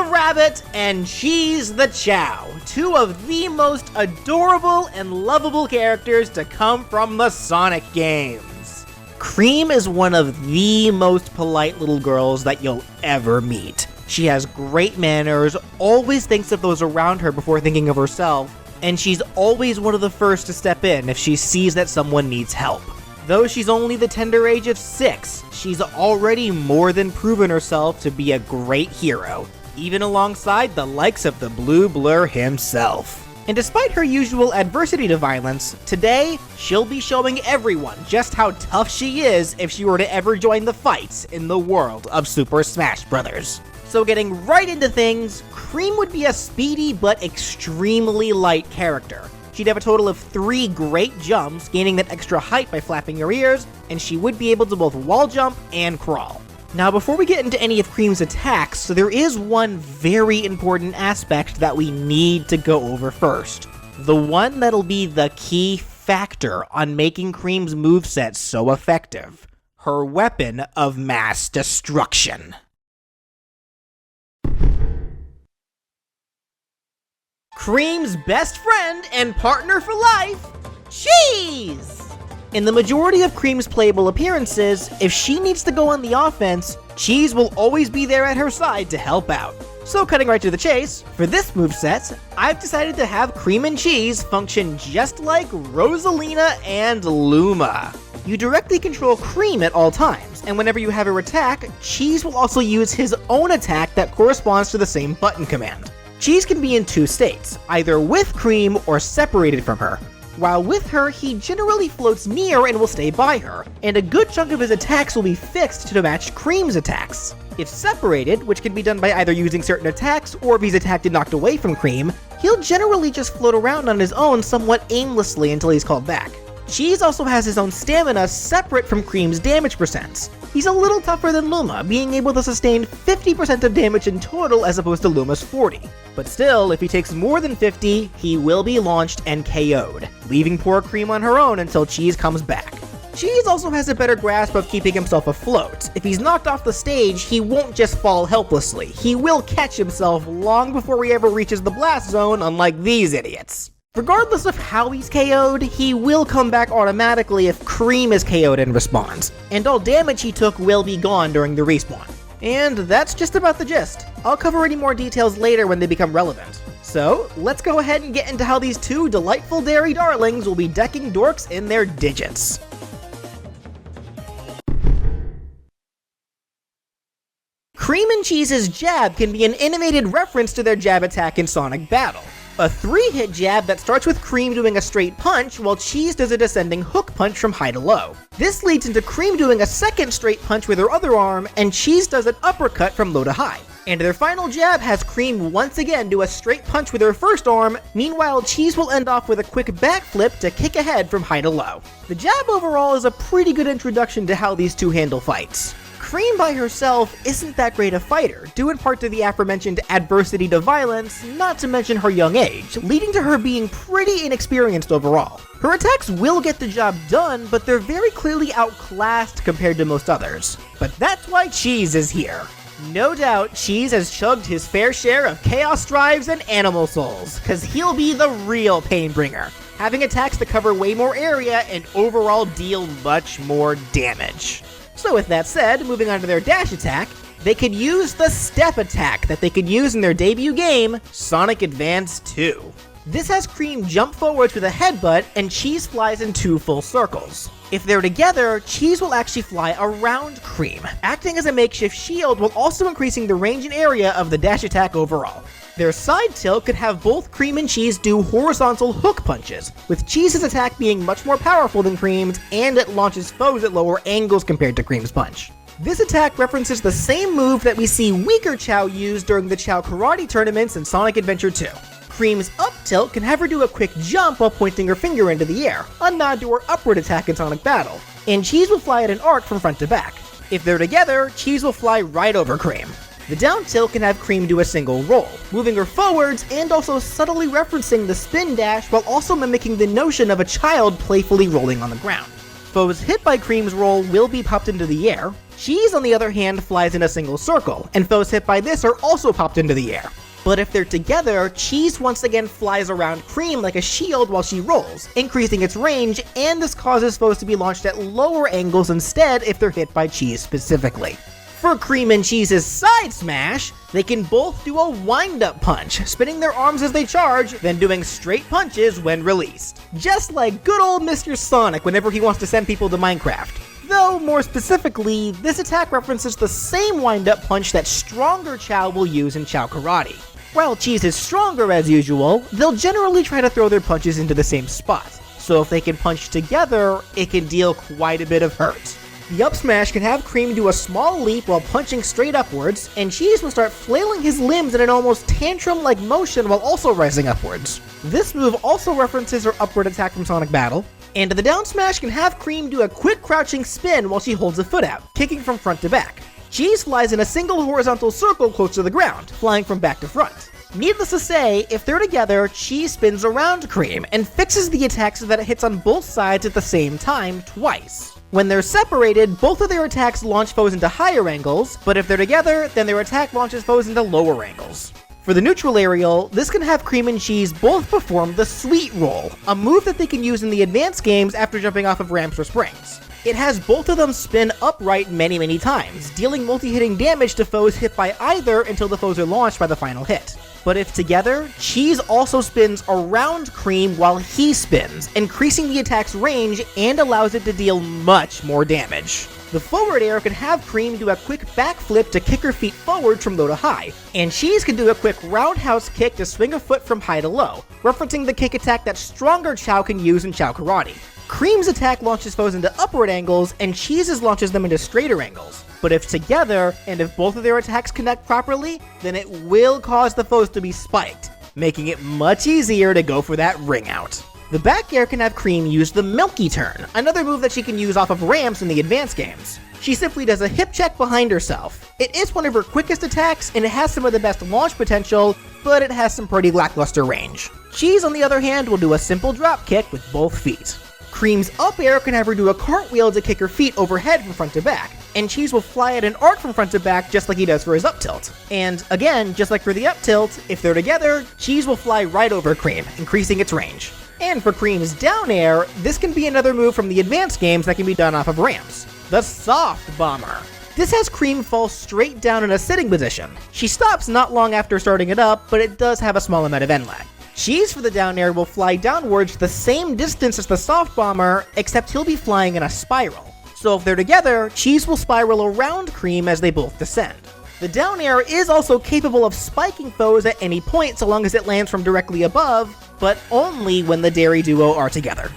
Rabbit and Cheese the Chow, two of the most adorable and lovable characters to come from the Sonic games. Cream is one of the most polite little girls that you'll ever meet. She has great manners, always thinks of those around her before thinking of herself, and she's always one of the first to step in if she sees that someone needs help. Though she's only the tender age of 6, she's already more than proven herself to be a great hero, even alongside the likes of the Blue Blur himself. And despite her usual adversity to violence, today, she'll be showing everyone just how tough she is if she were to ever join the fights in the world of Super Smash Bros. So getting right into things, Cream would be a speedy but extremely light character. She'd have a total of 3 great jumps, gaining that extra height by flapping her ears, and she would be able to both wall jump and crawl. Now, before we get into any of Cream's attacks, there is one very important aspect that we need to go over first. The one that'll be the key factor on making Cream's moveset so effective. Her weapon of mass destruction. Cream's best friend and partner for life, Cheese! In the majority of Cream's playable appearances, if she needs to go on the offense, Cheese will always be there at her side to help out. So cutting right to the chase, for this moveset, I've decided to have Cream and Cheese function just like Rosalina and Luma. You directly control Cream at all times, and whenever you have her attack, Cheese will also use his own attack that corresponds to the same button command. Cheese can be in 2 states, either with Cream or separated from her. While with her, he generally floats near and will stay by her, and a good chunk of his attacks will be fixed to match Cream's attacks. If separated, which can be done by either using certain attacks or if he's attacked and knocked away from Cream, he'll generally just float around on his own somewhat aimlessly until he's called back. Cheese also has his own stamina separate from Cream's damage percents. He's a little tougher than Luma, being able to sustain 50% of damage in total as opposed to Luma's 40. But still, if he takes more than 50, he will be launched and KO'd, leaving poor Cream on her own until Cheese comes back. Cheese also has a better grasp of keeping himself afloat. If he's knocked off the stage, he won't just fall helplessly. He will catch himself long before he ever reaches the blast zone, unlike these idiots. Regardless of how he's KO'd, he will come back automatically if Cream is KO'd in response, and all damage he took will be gone during the respawn. And that's just about the gist. I'll cover any more details later when they become relevant. So, let's go ahead and get into how these 2 delightful dairy darlings will be decking dorks in their digits. Cream and Cheese's jab can be an animated reference to their jab attack in Sonic Battle. A 3-hit jab that starts with Cream doing a straight punch, while Cheese does a descending hook punch from high to low. This leads into Cream doing a second straight punch with her other arm, and Cheese does an uppercut from low to high. And their final jab has Cream once again do a straight punch with her first arm, meanwhile Cheese will end off with a quick backflip to kick ahead from high to low. The jab overall is a pretty good introduction to how these 2 handle fights. Cream by herself isn't that great a fighter, due in part to the aforementioned adversity to violence, not to mention her young age, leading to her being pretty inexperienced overall. Her attacks will get the job done, but they're very clearly outclassed compared to most others. But that's why Cheese is here. No doubt, Cheese has chugged his fair share of Chaos Drives and Animal Souls, cause he'll be the real pain bringer, having attacks that cover way more area and overall deal much more damage. So with that said, moving on to their dash attack, they could use the step attack that they could use in their debut game, Sonic Advance 2. This has Cream jump forwards with a headbutt, and Cheese flies in 2 full circles. If they're together, Cheese will actually fly around Cream, acting as a makeshift shield while also increasing the range and area of the dash attack overall. Their side tilt could have both Cream and Cheese do horizontal hook punches, with Cheese's attack being much more powerful than Cream's, and it launches foes at lower angles compared to Cream's punch. This attack references the same move that we see weaker Chao use during the Chao Karate tournaments in Sonic Adventure 2. Cream's up tilt can have her do a quick jump while pointing her finger into the air, a nod to her upward attack in Sonic Battle, and Cheese will fly at an arc from front to back. If they're together, Cheese will fly right over Cream. The down tilt can have Cream do a single roll, moving her forwards and also subtly referencing the spin dash while also mimicking the notion of a child playfully rolling on the ground. Foes hit by Cream's roll will be popped into the air. Cheese, on the other hand, flies in a single circle, and foes hit by this are also popped into the air. But if they're together, Cheese once again flies around Cream like a shield while she rolls, increasing its range, and this causes foes to be launched at lower angles instead if they're hit by Cheese specifically. For Cream and Cheese's side smash, they can both do a wind-up punch, spinning their arms as they charge, then doing straight punches when released. Just like good old Mr. Sonic whenever he wants to send people to Minecraft. Though, more specifically, this attack references the same wind-up punch that stronger Chao will use in Chao Karate. While Cheese is stronger as usual, they'll generally try to throw their punches into the same spot, so if they can punch together, it can deal quite a bit of hurt. The up smash can have Cream do a small leap while punching straight upwards, and Cheese will start flailing his limbs in an almost tantrum-like motion while also rising upwards. This move also references her upward attack from Sonic Battle, and the down smash can have Cream do a quick crouching spin while she holds a foot out, kicking from front to back. Cheese flies in a single horizontal circle close to the ground, flying from back to front. Needless to say, if they're together, Cheese spins around Cream and fixes the attack so that it hits on both sides at the same time twice. When they're separated, both of their attacks launch foes into higher angles, but if they're together, then their attack launches foes into lower angles. For the neutral aerial, this can have Cream and Cheese both perform the Sweet Roll, a move that they can use in the advanced games after jumping off of ramps or springs. It has both of them spin upright many times, dealing multi-hitting damage to foes hit by either until the foes are launched by the final hit. But if together, Cheese also spins around Cream while he spins, increasing the attack's range and allows it to deal much more damage. The forward air can have Cream do a quick backflip to kick her feet forward from low to high, and Cheese can do a quick roundhouse kick to swing a foot from high to low, referencing the kick attack that stronger Chao can use in Chao Karate. Cream's attack launches foes into upward angles, and Cheese's launches them into straighter angles. But if together, and if both of their attacks connect properly, then it will cause the foes to be spiked, making it much easier to go for that ring out. The back air can have Cream use the Milky Turn, another move that she can use off of ramps in the advanced games. She simply does a hip check behind herself. It is one of her quickest attacks, and it has some of the best launch potential, but it has some pretty lackluster range. Cheese, on the other hand, will do a simple drop kick with both feet. Cream's up air can have her do a cartwheel to kick her feet overhead from front to back, and Cheese will fly at an arc from front to back just like he does for his up tilt. And again, just like for the up tilt, if they're together, Cheese will fly right over Cream, increasing its range. And for Cream's down air, this can be another move from the advanced games that can be done off of ramps. The Soft Bomber. This has Cream fall straight down in a sitting position. She stops not long after starting it up, but it does have a small amount of end lag. Cheese for the down air will fly downwards the same distance as the Soft Bomber, except he'll be flying in a spiral. So if they're together, Cheese will spiral around Cream as they both descend. The down air is also capable of spiking foes at any point so long as it lands from directly above, but only when the Dairy Duo are together.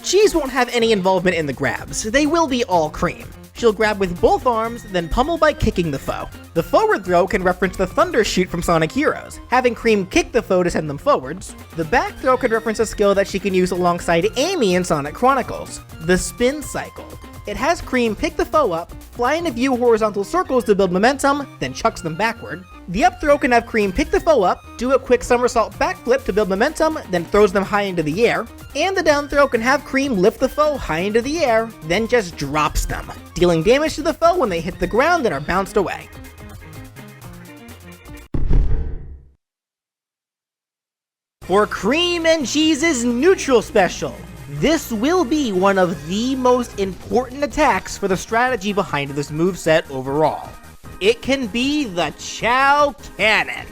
Cheese won't have any involvement in the grabs, they will be all Cream. She'll grab with both arms, then pummel by kicking the foe. The forward throw can reference the Thunder Shoot from Sonic Heroes, having Cream kick the foe to send them forwards. The back throw can reference a skill that she can use alongside Amy in Sonic Chronicles, the Spin Cycle. It has Cream pick the foe up, fly in a few horizontal circles to build momentum, then chucks them backward. The up throw can have Cream pick the foe up, do a quick somersault backflip to build momentum, then throws them high into the air. And the down throw can have Cream lift the foe high into the air, then just drops them, dealing damage to the foe when they hit the ground and are bounced away. For Cream and Cheese's neutral special, This will be one of the most important attacks for the strategy behind this moveset overall. It can be the Chow Cannon.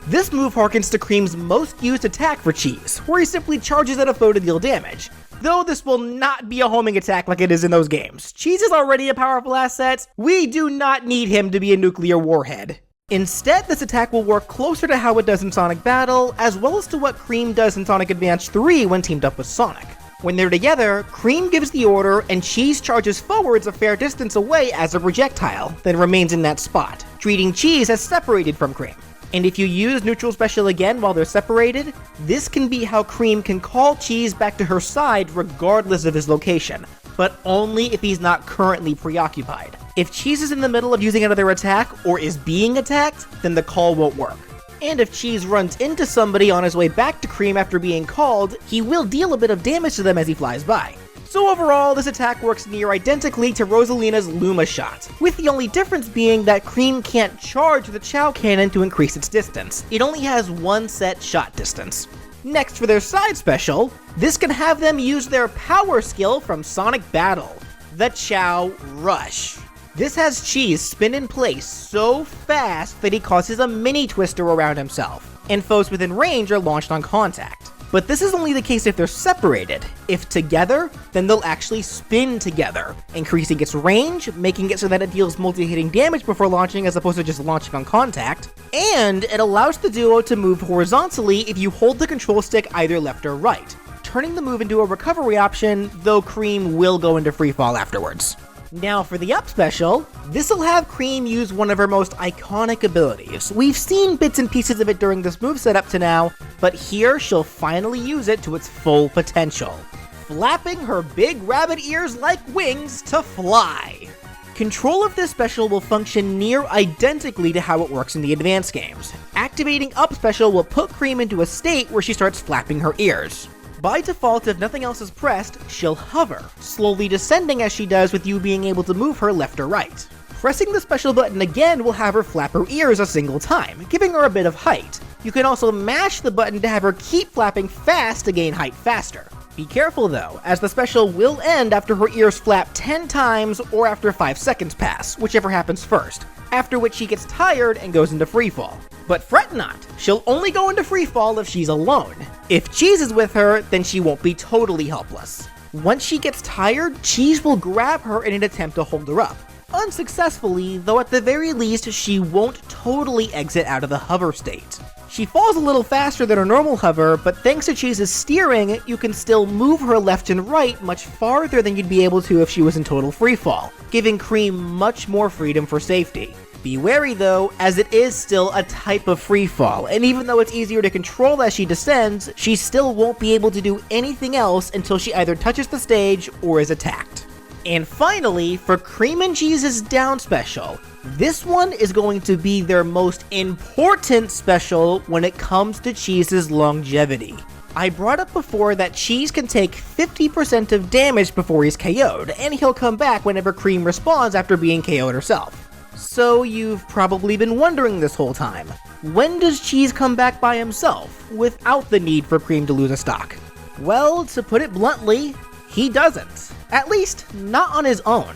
This move harkens to Cream's most used attack for Cheese, where he simply charges at a foe to deal damage. Though this will not be a homing attack like it is in those games. Cheese is already a powerful asset. We do not need him to be a nuclear warhead. Instead, this attack will work closer to how it does in Sonic Battle, as well as to what Cream does in Sonic Advance 3 when teamed up with Sonic. When they're together, Cream gives the order and Cheese charges forwards a fair distance away as a projectile, then remains in that spot, treating Cheese as separated from Cream. And if you use neutral special again while they're separated, this can be how Cream can call Cheese back to her side regardless of his location, but only if he's not currently preoccupied. If Cheese is in the middle of using another attack or is being attacked, then the call won't work. And if Cheese runs into somebody on his way back to Cream after being called, he will deal a bit of damage to them as he flies by. So overall, this attack works near identically to Rosalina's Luma shot, with the only difference being that Cream can't charge the Chow Cannon to increase its distance. It only has one set shot distance. Next, for their side special, this can have them use their power skill from Sonic Battle, the Chow Rush. This has Cheese spin in place so fast that he causes a mini twister around himself, and foes within range are launched on contact. But this is only the case if they're separated. If together, then they'll actually spin together, increasing its range, making it so that it deals multi-hitting damage before launching as opposed to just launching on contact, and it allows the duo to move horizontally if you hold the control stick either left or right, turning the move into a recovery option, though Cream will go into freefall afterwards. Now for the up special, this'll have Cream use one of her most iconic abilities. We've seen bits and pieces of it during this moveset up to now, but here she'll finally use it to its full potential. Flapping her big rabbit ears like wings to fly. Control of this special will function near identically to how it works in the advanced games. Activating up special will put Cream into a state where she starts flapping her ears. By default, if nothing else is pressed, she'll hover, slowly descending as she does with you being able to move her left or right. Pressing the special button again will have her flap her ears a single time, giving her a bit of height. You can also mash the button to have her keep flapping fast to gain height faster. Be careful though, as the special will end after her ears flap 10 times or after 5 seconds pass, whichever happens first, after which she gets tired and goes into freefall. But fret not, she'll only go into freefall if she's alone. If Cheese is with her, then she won't be totally helpless. Once she gets tired, Cheese will grab her in an attempt to hold her up. Unsuccessfully, though at the very least she won't totally exit out of the hover state. She falls a little faster than her normal hover, but thanks to Cheese's steering, you can still move her left and right much farther than you'd be able to if she was in total freefall, giving Cream much more freedom for safety. Be wary though, as it is still a type of freefall, and even though it's easier to control as she descends, she still won't be able to do anything else until she either touches the stage or is attacked. And finally, for Cream and Cheese's down special, this one is going to be their most important special when it comes to Cheese's longevity. I brought up before that Cheese can take 50% of damage before he's KO'd, and he'll come back whenever Cream responds after being KO'd herself. So you've probably been wondering this whole time, when does Cheese come back by himself, without the need for Cream to lose a stock? Well, to put it bluntly, he doesn't. At least, not on his own.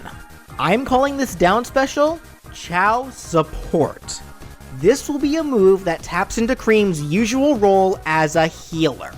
I'm calling this down special, Chow Support. This will be a move that taps into Cream's usual role as a healer.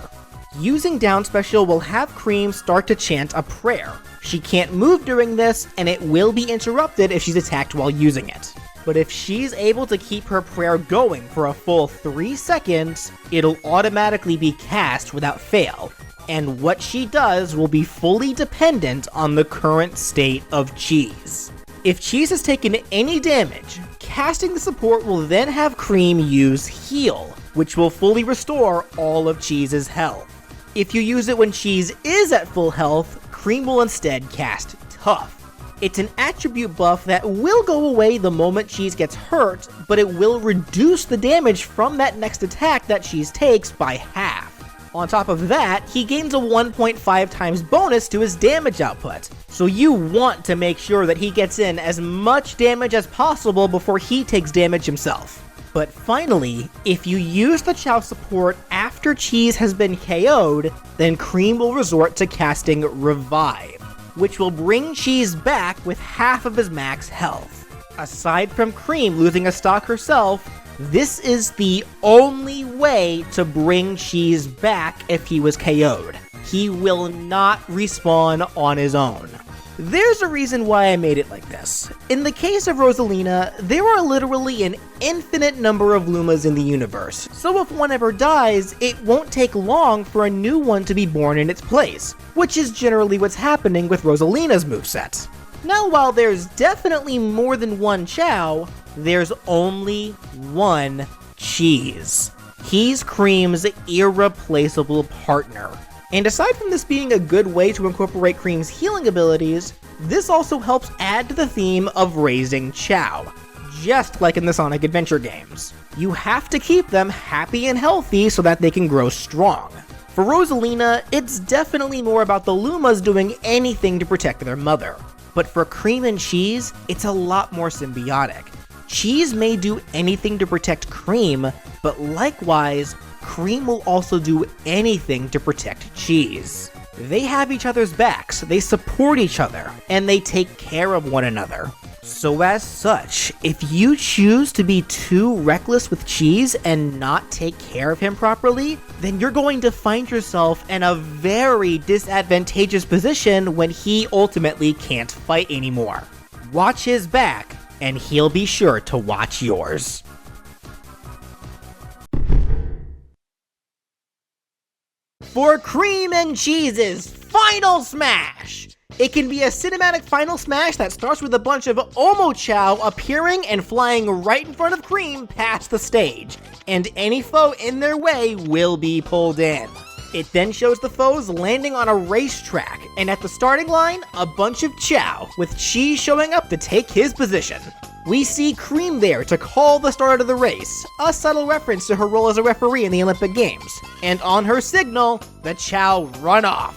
Using down special will have Cream start to chant a prayer. She can't move during this, and it will be interrupted if she's attacked while using it. But if she's able to keep her prayer going for a full 3 seconds, it'll automatically be cast without fail, and what she does will be fully dependent on the current state of Cheese. If Cheese has taken any damage, casting the support will then have Cream use Heal, which will fully restore all of Cheese's health. If you use it when Cheese is at full health, Cream will instead cast Tough. It's an attribute buff that will go away the moment Cheese gets hurt, but it will reduce the damage from that next attack that Cheese takes by half. On top of that, he gains a 1.5 times bonus to his damage output, so you want to make sure that he gets in as much damage as possible before he takes damage himself. But finally, if you use the Chow support after after Cheese has been KO'd, then Cream will resort to casting Revive, which will bring Cheese back with half of his max health. Aside from Cream losing a stock herself, this is the only way to bring Cheese back if he was KO'd. He will not respawn on his own. There's a reason why I made it like this. In the case of Rosalina, there are literally an infinite number of Lumas in the universe, so if one ever dies, it won't take long for a new one to be born in its place, which is generally what's happening with Rosalina's moveset. Now, while there's definitely more than one Chao, there's only one Cheese. He's Cream's irreplaceable partner. And aside from this being a good way to incorporate Cream's healing abilities, this also helps add to the theme of raising Chao, just like in the Sonic Adventure games. You have to keep them happy and healthy so that they can grow strong. For Rosalina, it's definitely more about the Lumas doing anything to protect their mother. But for Cream and Cheese, it's a lot more symbiotic. Cheese may do anything to protect Cream, but likewise, Cream will also do anything to protect Cheese. They have each other's backs, they support each other, and they take care of one another. So as such, if you choose to be too reckless with Cheese and not take care of him properly, then you're going to find yourself in a very disadvantageous position when he ultimately can't fight anymore. Watch his back, and he'll be sure to watch yours. For Cream and Cheese's Final Smash! It can be a cinematic final smash that starts with a bunch of Omochao appearing and flying right in front of Cream past the stage, and any foe in their way will be pulled in. It then shows the foes landing on a racetrack, and at the starting line, a bunch of Chao, with Cheese showing up to take his position. We see Cream there to call the start of the race, a subtle reference to her role as a referee in the Olympic Games, and on her signal, the Chao run off,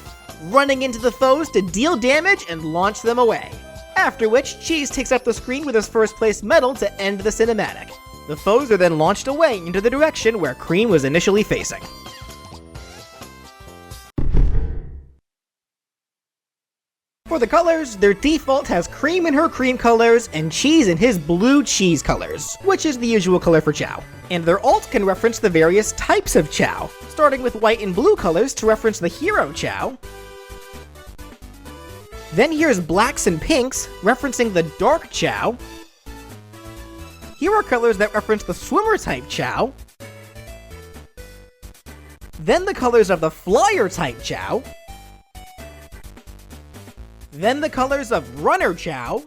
running into the foes to deal damage and launch them away. After which, Cheese takes up the screen with his first place medal to end the cinematic. The foes are then launched away into the direction where Cream was initially facing. For the colors, their default has Cream in her cream colors and Cheese in his blue cheese colors, which is the usual color for Chao. And their alt can reference the various types of Chao, starting with white and blue colors to reference the hero Chao. Then here's blacks and pinks, referencing the dark Chao. Here are colors that reference the swimmer type Chao. Then the colors of the flyer type Chao. Then the colors of runner Chao.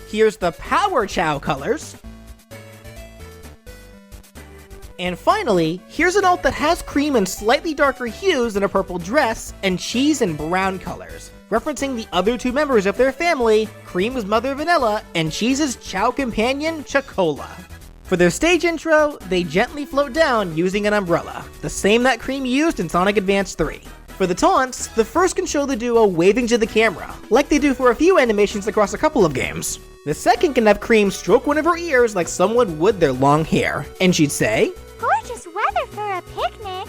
Here's the power Chao colors. And finally, here's an alt that has Cream in slightly darker hues in a purple dress, and Cheese in brown colors, referencing the other two members of their family, Cream's mother Vanilla, and Cheese's Chao companion, Chocola. For their stage intro, they gently float down using an umbrella, the same that Cream used in Sonic Advance 3. For the taunts, the first can show the duo waving to the camera, like they do for a few animations across a couple of games. The second can have Cream stroke one of her ears like someone would their long hair, and she'd say, "Gorgeous weather for a picnic."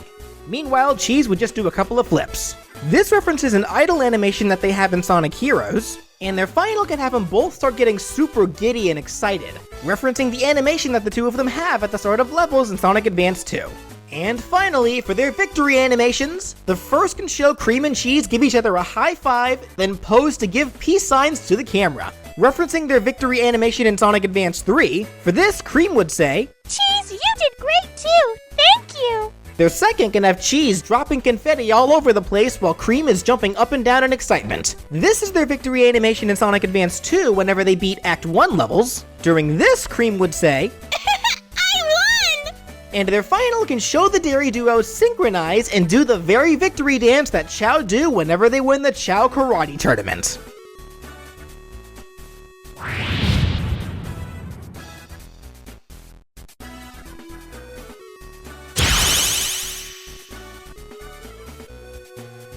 Meanwhile, Cheese would just do a couple of flips. This references an idle animation that they have in Sonic Heroes, and their final can have them both start getting super giddy and excited, referencing the animation that the two of them have at the start of levels in Sonic Advance 2. And finally, for their victory animations, the first can show Cream and Cheese give each other a high five, then pose to give peace signs to the camera, referencing their victory animation in Sonic Advance 3. For this, Cream would say, "Cheese, you did great too! Thank you!" Their second can have Cheese dropping confetti all over the place while Cream is jumping up and down in excitement. This is their victory animation in Sonic Advance 2 whenever they beat Act 1 levels. During this, Cream would say, and their final can show the Dairy Duo synchronize and do the very victory dance that Chao do whenever they win the Chao Karate Tournament.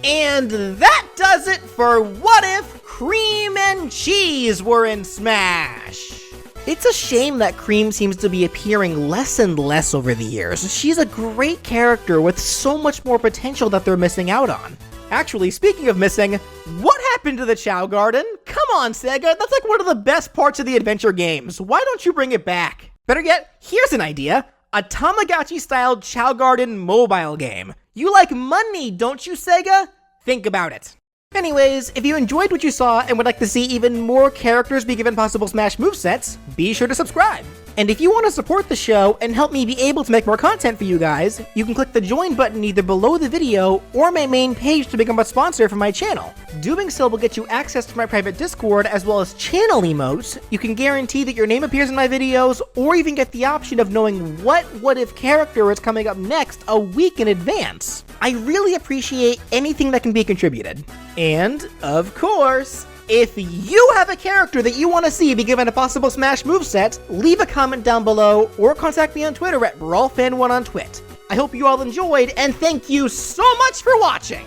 And that does it for What If Cream and Cheese were in Smash! It's a shame that Cream seems to be appearing less and less over the years. She's a great character with so much more potential that they're missing out on. Actually, speaking of missing, what happened to the Chow Garden? Come on, Sega, that's like one of the best parts of the adventure games. Why don't you bring it back? Better yet, here's an idea. A Tamagotchi-styled Chow Garden mobile game. You like money, don't you, Sega? Think about it. Anyways, if you enjoyed what you saw and would like to see even more characters be given possible Smash movesets, be sure to subscribe. And if you want to support the show and help me be able to make more content for you guys, you can click the join button either below the video or my main page to become a sponsor for my channel. Doing so will get you access to my private Discord as well as channel emotes. You can guarantee that your name appears in my videos, or even get the option of knowing what if character is coming up next a week in advance. I really appreciate anything that can be contributed. And, of course, if you have a character that you want to see be given a possible Smash moveset, leave a comment down below or contact me on Twitter at BrawlFan1 on Twit. I hope you all enjoyed, and thank you so much for watching!